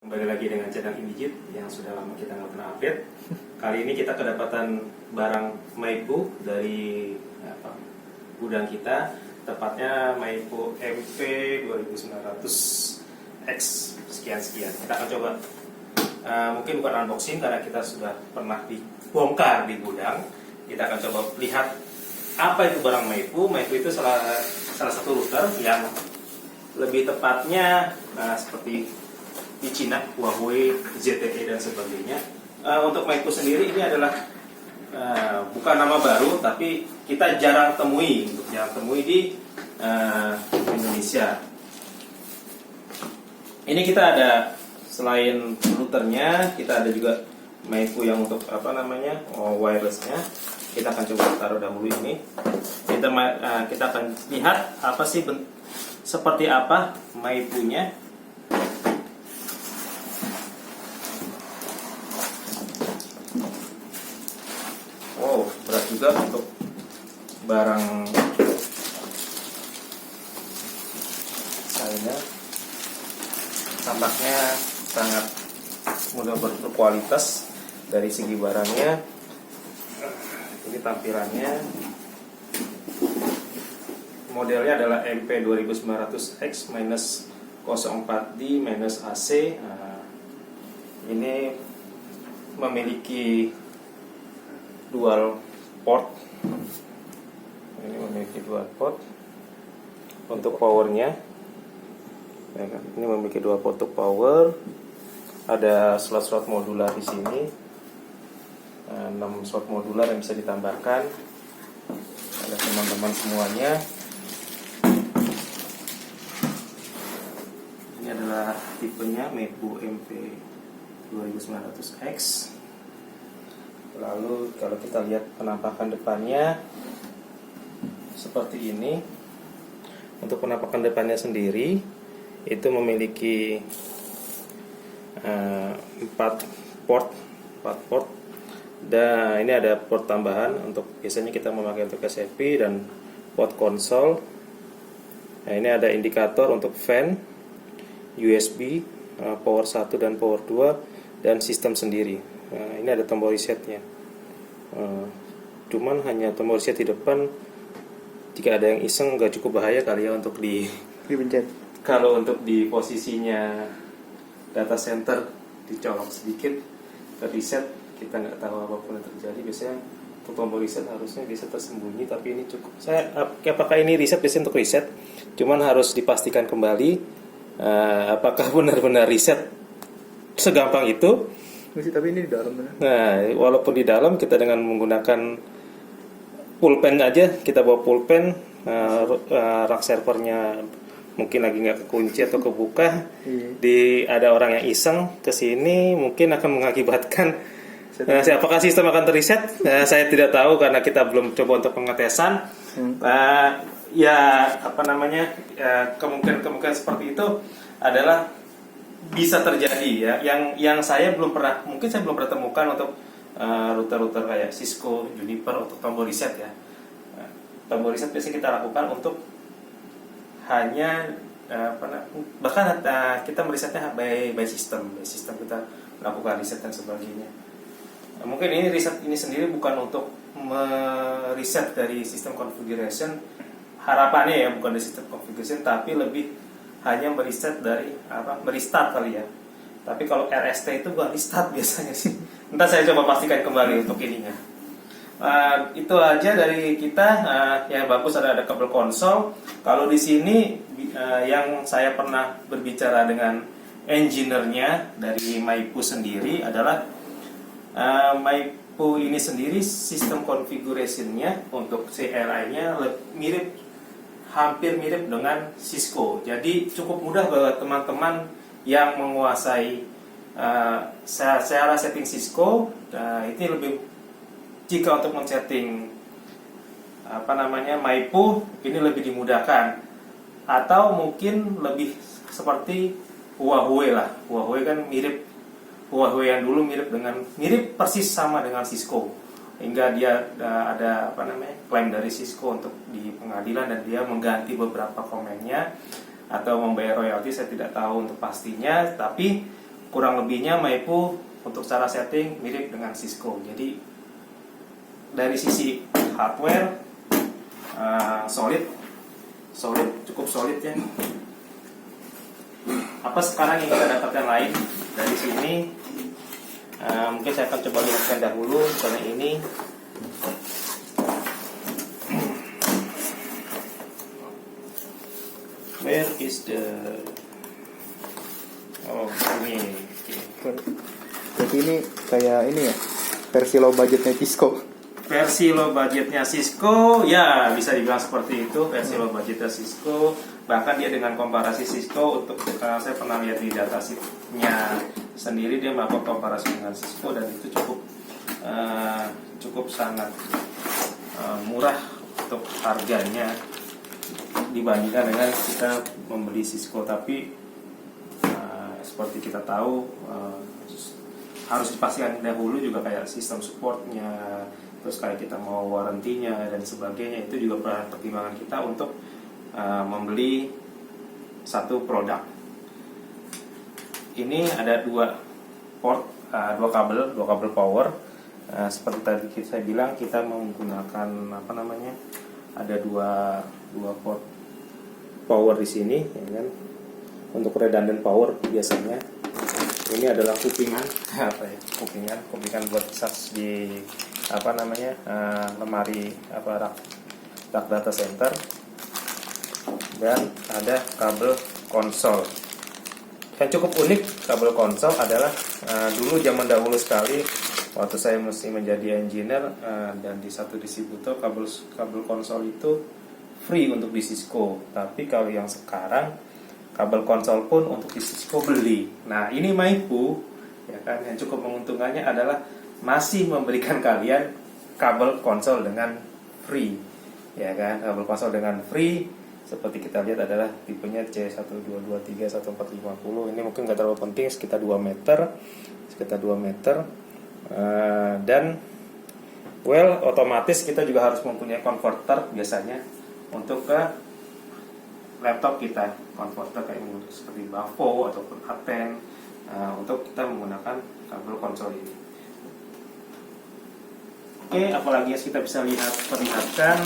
Kembali lagi dengan channel Indijit yang sudah lama kita nggak pernah update. Kali ini kita kedapatan barang Maipu dari gudang kita, tepatnya Maipu MP 2900X sekian-sekian. Kita akan coba, mungkin bukan unboxing karena kita sudah pernah dibongkar di gudang. Kita akan coba lihat apa itu barang Maipu. Maipu itu salah satu router yang lebih tepatnya seperti di Cina, Huawei, ZTE dan sebagainya. Untuk Maipu sendiri ini adalah bukan nama baru, tapi kita jarang temui di Indonesia. Ini kita ada selain routernya, kita ada juga Maipu yang untuk wirelessnya. Kita akan coba taruh dahulu ini. Kita akan lihat apa sih seperti apa Maipunya. Wow, berat juga untuk barang China. Tampaknya sangat mudah berkualitas dari segi barangnya. Ini tampilannya. Modelnya adalah MP 2900X-04D-AC. Ini memiliki dual port. Ini memiliki dual port untuk powernya. Ini memiliki dual port untuk power. Ada slot-slot modular di sini. 6 slot modular yang bisa ditambahkan. Ada teman-teman semuanya. Ini adalah tipenya Maipu MP 2900X. Lalu kalau kita lihat penampakan depannya seperti ini. Untuk penampakan depannya sendiri itu memiliki 4 port. Dan ini ada port tambahan untuk biasanya kita memakai untuk SFP dan port konsol. Nah, ini ada indikator untuk fan, USB, power 1 dan power 2 dan sistem sendiri. Nah, ini ada tombol resetnya. Cuman hanya tombol reset di depan. Jika ada yang iseng nggak cukup bahaya kali ya untuk dipencet. Kalau untuk di posisinya data center dicolok sedikit ke reset, kita nggak tahu apapun yang terjadi. Biasanya untuk tombol reset harusnya bisa tersembunyi, tapi ini cukup. Apakah ini reset biasanya untuk reset? Cuman harus dipastikan kembali apakah benar-benar reset segampang itu. Masih, tapi ini di dalam benar. Nah, walaupun di dalam kita dengan menggunakan pulpen aja, kita bawa pulpen, rak servernya mungkin lagi nggak kekunci atau kebuka, ada orang yang iseng ke sini mungkin akan mengakibatkan apakah sistem akan terreset? Saya tidak tahu karena kita belum coba untuk pengetesan. Kemungkinan seperti itu adalah bisa terjadi ya. Yang saya belum pernah temukan untuk router-router kayak Cisco, Juniper untuk tombol reset ya. Tombol reset biasanya kita lakukan untuk hanya bahkan kita meresetnya by system kita melakukan reset dan sebagainya. Mungkin ini reset ini sendiri bukan untuk mereset dari sistem configuration, harapannya ya bukan dari sistem configuration, tapi lebih hanya mereset dari merestart kali ya. Tapi kalau RST itu bukan restart biasanya sih. Ntar saya coba pastikan kembali untuk ininya. Itu aja dari kita. Yang bagus ada kabel konsol. Kalau di sini yang saya pernah berbicara dengan engineer-nya dari Maipu sendiri adalah Maipu ini sendiri sistem configuration-nya untuk CLI-nya hampir mirip dengan Cisco. Jadi cukup mudah buat teman-teman yang menguasai secara setting Cisco. Ini lebih jika untuk men-setting Maipu ini lebih dimudahkan, atau mungkin lebih seperti Huawei lah. Huawei kan Huawei yang dulu mirip persis sama dengan Cisco, hingga dia ada klaim dari Cisco untuk di pengadilan dan dia mengganti beberapa komennya. atau membayar royalti, saya tidak tahu untuk pastinya. Tapi kurang lebihnya Maipu untuk cara setting mirip dengan Cisco. Jadi dari sisi hardware solid, cukup solid ya. Apa sekarang yang kita dapatkan lain dari sini? Mungkin saya akan coba lihatkan dahulu karena ini where is the ini. Jadi ini kayak ini ya, versi low budgetnya Cisco. Versi low budgetnya Cisco, ya bisa dibilang seperti itu, versi low budgetnya Cisco. Bahkan dia dengan komparasi Cisco, untuk saya pernah lihat di datasheetnya sendiri, dia melakukan komparasi dengan Cisco dan itu cukup sangat murah untuk harganya dibandingkan dengan kita membeli Cisco. Tapi seperti kita tahu harus dipastikan dahulu juga kayak sistem supportnya, terus kayak kita mau warantinya dan sebagainya, itu juga pertimbangan kita untuk membeli satu produk. Ini ada dua kabel power. Seperti tadi saya bilang, kita menggunakan ada dua port power di sini, ya kan? Untuk redundant power biasanya. Ini adalah kupingan kupingan buat charge di lemari rak data center. Dan ada kabel konsol. Yang cukup unik kabel konsol adalah dulu zaman dahulu sekali waktu saya mesti menjadi engineer dan di satu distributor, kabel konsol itu free untuk di Cisco. Tapi kalau yang sekarang kabel konsol pun untuk di Cisco beli. Nah, ini Maipu, ya kan, yang cukup menguntungkannya adalah masih memberikan kalian kabel konsol dengan free, ya kan, kabel konsol dengan free. Seperti kita lihat adalah tipenya C12231450. Ini mungkin nggak terlalu penting, sekitar 2 meter, dan otomatis kita juga harus mempunyai converter biasanya untuk ke laptop kita, converter kayak seperti Bavo ataupun Aten, untuk kita menggunakan kabel konsol ini. Oke, apalagi yang kita bisa perlihatkan.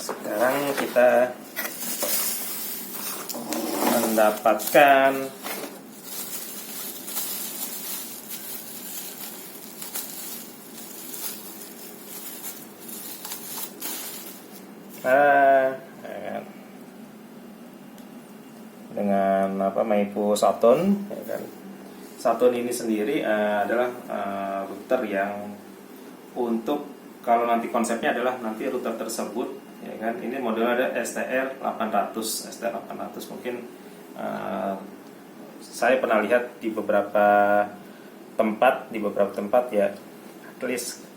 Sekarang kita mendapatkan dengan Maipu Saturn, ya kan. Saturn ini sendiri adalah router yang untuk, kalau nanti konsepnya adalah nanti router tersebut, ya kan, ini modelnya ada STR800 mungkin saya pernah lihat di beberapa tempat ya, at least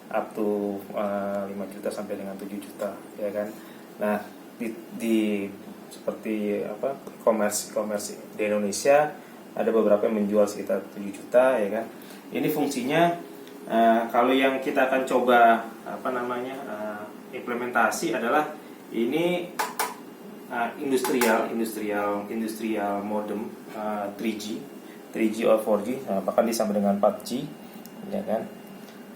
up to 5 juta sampai dengan 7 juta, ya kan. Nah, di seperti komersi di Indonesia ada beberapa yang menjual sekitar 7 juta, ya kan. Ini fungsinya kalau yang kita akan coba implementasi adalah ini industrial modem 3G or 4G, bahkan disambung dengan 4G, ya kan.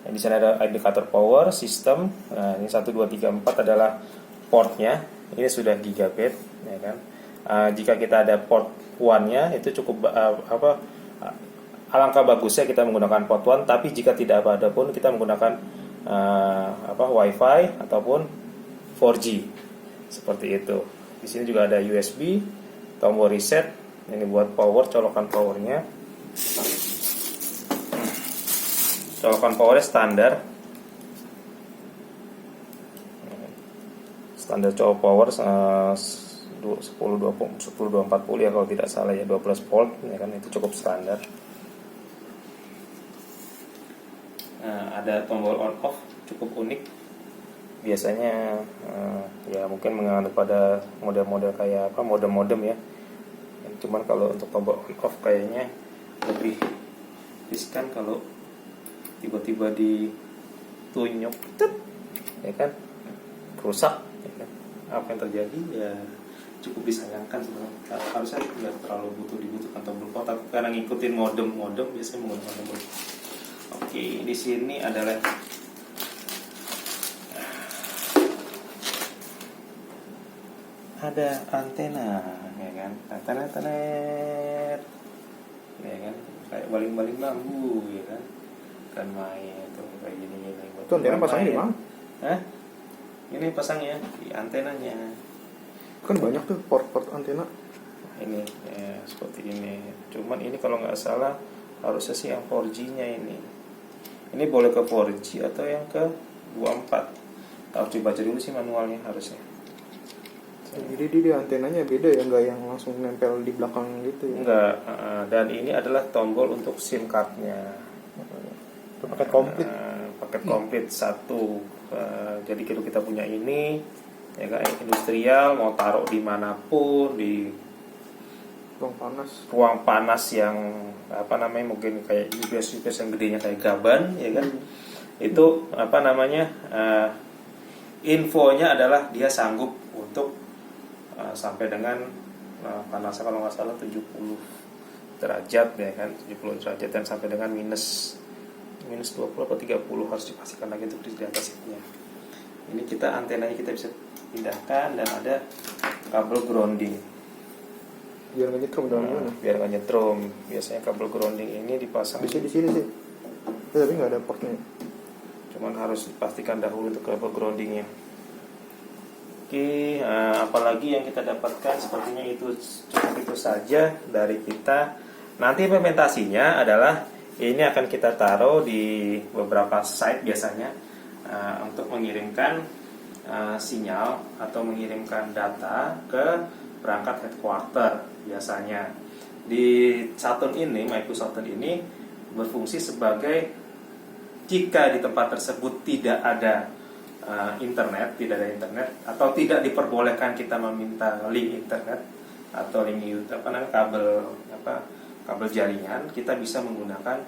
Di sana ada indikator power system. Ini 1 2 3 4 adalah portnya. Ini sudah gigabit, ya kan. Jika kita ada port 1-nya itu cukup alangkah bagusnya kita menggunakan port 1, tapi jika tidak ada pun kita menggunakan Wi-Fi ataupun 4G. Seperti itu. Di sini juga ada USB, tombol reset. Ini buat power, colokan powernya. Colokan powernya standar colok power 10240 ya kalau tidak salah ya, 12 volt, ya kan, itu cukup standar. Ada tombol on off, cukup unik. Biasanya ya mungkin menganut pada model-model kayak modem-modem ya. Cuman kalau untuk tombol on off kayaknya lebih riskan kalau tiba-tiba ditunjuk ya kan, rusak, ya kan. Apa yang terjadi ya cukup disayangkan sebenarnya. Harusnya tidak terlalu dibutuhkan tombol power, tapi karena ngikutin modem biasanya menggunakan tombol. Oke, di sini adalah ada antena, ya kan, antena ya kan, kayak baling-baling bambu, ya kan main tuh kayak gini. Itu antena pasangnya di mana? Hah? Ini pasangnya di antenanya. Kan banyak tuh port-port antena. Ini ya, seperti ini. Cuman ini kalau nggak salah harusnya sih yang 4G-nya ini. Ini boleh ke 4G atau yang ke 24. Harus dibaca dulu sih manualnya harusnya. Jadi dia antenanya beda ya, nggak yang langsung nempel di belakang gitu ya? Enggak. Dan ini adalah tombol untuk SIM card-nya. Paket komplit. Paket komplit satu. Jadi kalau kita punya ini, ya kan, industrial, mau taruh dimanapun, di ruang panas yang apa namanya, mungkin kayak UPS yang gedenya kayak gaban, ya kan, itu apa namanya, infonya adalah dia sanggup untuk sampai dengan panasnya kalau nggak salah 70 derajat, ya kan, 70 derajat, dan sampai dengan minus 20 atau 30 harus dipastikan lagi untuk di atasnya. Ini kita antenanya kita bisa pindahkan, dan ada kabel grounding biar nggak nyetrum dalamnya. Biar nggak nyetrum. Biasanya kabel grounding ini dipasang bisa di sini sih, tapi nggak ada portnya. Cuman harus dipastikan dahulu untuk kabel groundingnya. Oke, apalagi yang kita dapatkan, sepertinya itu cukup itu saja dari kita. Nanti implementasinya adalah ini akan kita taruh di beberapa site biasanya untuk mengirimkan sinyal atau mengirimkan data ke perangkat headquarter. Biasanya di Saturn ini, MyPu Saturn ini berfungsi sebagai, jika di tempat tersebut tidak ada internet atau tidak diperbolehkan kita meminta link internet atau link kabel jaringan, kita bisa menggunakan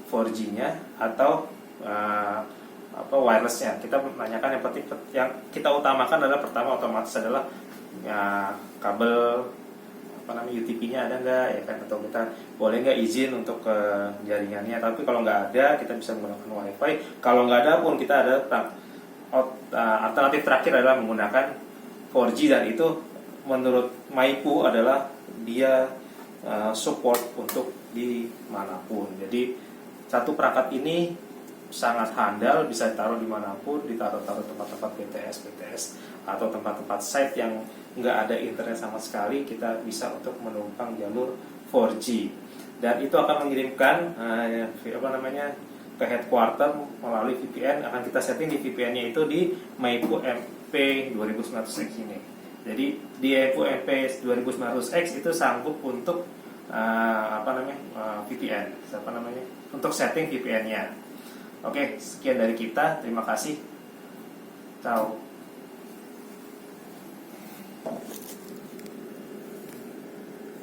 4G-nya atau wireless-nya. Kita menanyakan yang kita utamakan adalah, pertama otomatis adalah kabel UTP-nya ada nggak, ya kan, atau kita boleh nggak izin untuk ke jaringannya. Tapi kalau nggak ada, kita bisa menggunakan WiFi. Kalau nggak ada pun, kita ada alternatif terakhir adalah menggunakan 4G, dan itu menurut MyPu adalah dia support untuk dimanapun. Jadi satu perangkat ini sangat handal, bisa ditaruh dimanapun, ditaruh tempat-tempat BTS atau tempat-tempat site yang nggak ada internet sama sekali. Kita bisa untuk menumpang jalur 4G, dan itu akan mengirimkan ke headquarter melalui VPN. Akan kita setting di VPN-nya itu di MyPu MP2900X ini. Jadi di MyPu MP2900X itu sanggup untuk VPN, untuk setting VPN-nya. Oke, sekian dari kita. Terima kasih. Ciao.